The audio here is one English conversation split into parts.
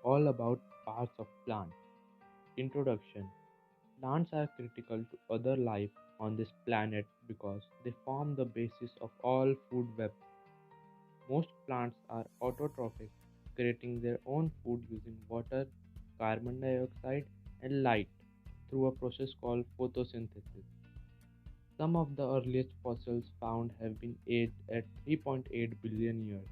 all about parts of plants. Introduction. Plants are critical to other life on this planet because they form the basis of all food web. Most plants are autotrophic, creating their own food using water, carbon dioxide, and light through a process called photosynthesis. Some of the earliest fossils found have been aged at 3.8 billion years.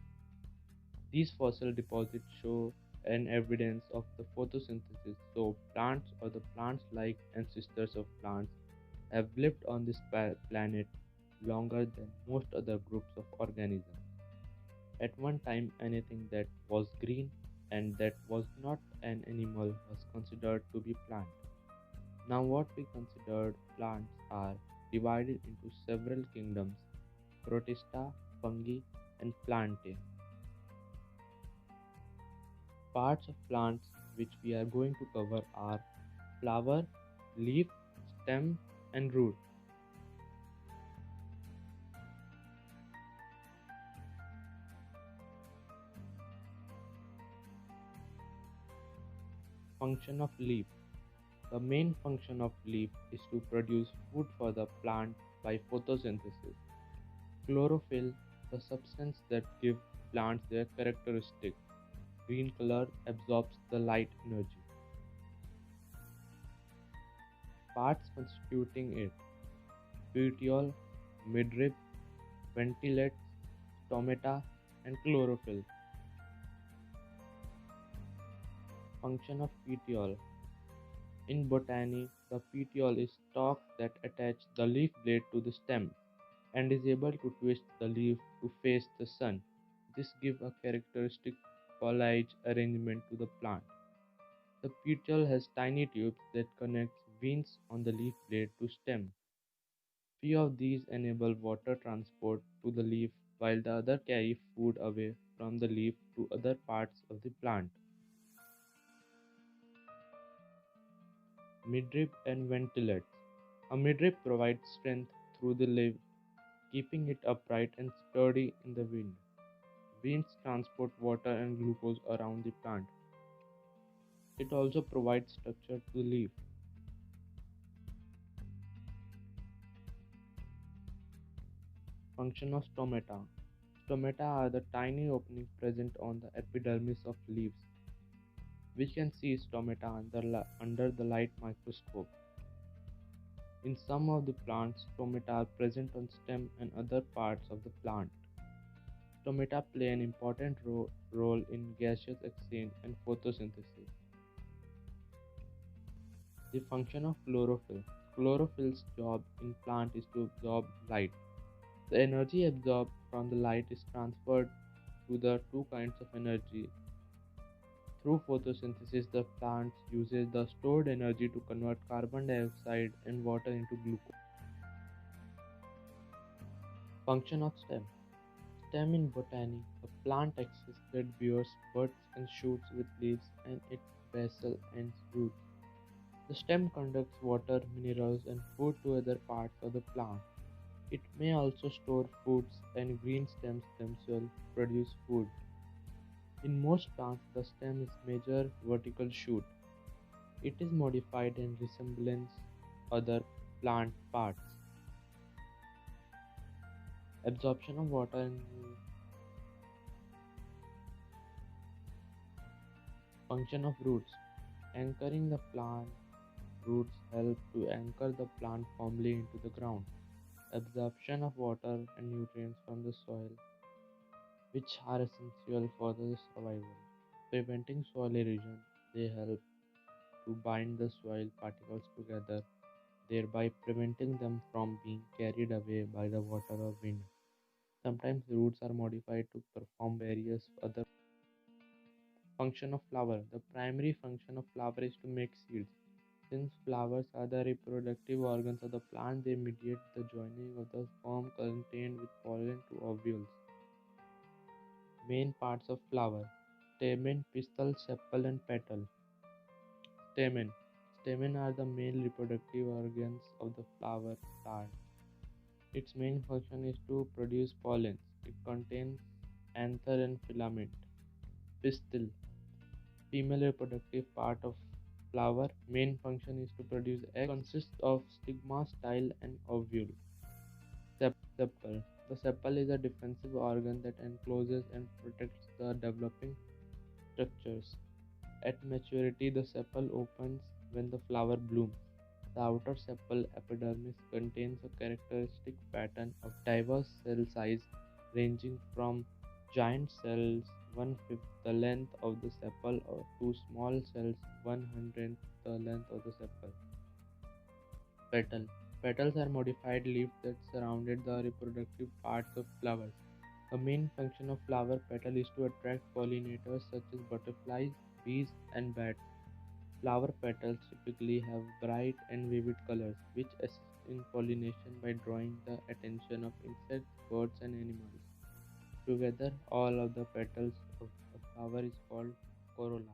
These fossil deposits show an evidence of the photosynthesis, so plants or the plants-like ancestors of plants have lived on this planet longer than most other groups of organisms. At one time, anything that was green and that was not an animal was considered to be plant. Now, what we considered plants are divided into several kingdoms: Protista, fungi, and plantae. Parts of plants which we are going to cover are flower, leaf, stem, and root. Function of leaf. The main function of leaf is to produce food for the plant by photosynthesis. Chlorophyll, the substance that gives plants their characteristic green color, absorbs the light energy. Parts constituting it: petiole, midrib, ventilets, stomata, and chlorophyll. Function of petiole. In botany, the petiole is stalk that attach the leaf blade to the stem and is able to twist the leaf to face the sun. This gives a characteristic foliage arrangement to the plant. The petiole has tiny tubes that connect veins on the leaf blade to stem. Few of these enable water transport to the leaf while the other carry food away from the leaf to other parts of the plant. Midrib and ventilets. A midrib provides strength through the leaf, keeping it upright and sturdy in the wind. Veins transport water and glucose around the plant. It also provides structure to the leaf. Function of stomata. Stomata are the tiny openings present on the epidermis of leaves. We can see stomata under the light microscope. In some of the plants, stomata are present on stem and other parts of the plant. Stomata play an important role in gaseous exchange and photosynthesis. The function of chlorophyll. Chlorophyll's job in plant is to absorb light. The energy absorbed from the light is transferred to the two kinds of energy. Through photosynthesis, the plant uses the stored energy to convert carbon dioxide and water into glucose. Function of stem. Stem in botany, a plant axis that bears buds and shoots with leaves and its basal ends roots. The stem conducts water, minerals, and food to other parts of the plant. It may also store foods, and green stems themselves produce food. In most plants, the stem is major vertical shoot. It is modified and resembles other plant parts. Absorption of water and function of roots. Anchoring the plant roots help to anchor the plant firmly into the ground. Absorption of water and nutrients from the soil, which are essential for the survival. Preventing soil erosion, they help to bind the soil particles together, thereby preventing them from being carried away by the water or wind. Sometimes roots are modified to perform various other function of flower. The primary function of flower is to make seeds. Since flowers are the reproductive organs of the plant, they mediate the joining of the sperm contained with pollen to ovules. Main parts of flower: stamen, pistil, sepal, and petal. Stamen. Stamen are the main reproductive organs of the flower plant. Its main function is to produce pollens. It contains anther and filament. Pistil. Female reproductive part of flower main function is to produce eggs, consists of stigma, style, and ovule. Sepal. The sepal is a defensive organ that encloses and protects the developing structures. At maturity, the sepal opens when the flower blooms. The outer sepal epidermis contains a characteristic pattern of diverse cell size ranging from giant cells one-fifth the length of the sepal to small cells one-hundredth the length of the sepal. Petal. Petals are modified leaves that surrounded the reproductive parts of flowers. The main function of flower petal is to attract pollinators such as butterflies, bees, and bats. Flower petals typically have bright and vivid colors, which assist in pollination by drawing the attention of insects, birds, and animals. Together, all of the petals of a flower is called corolla.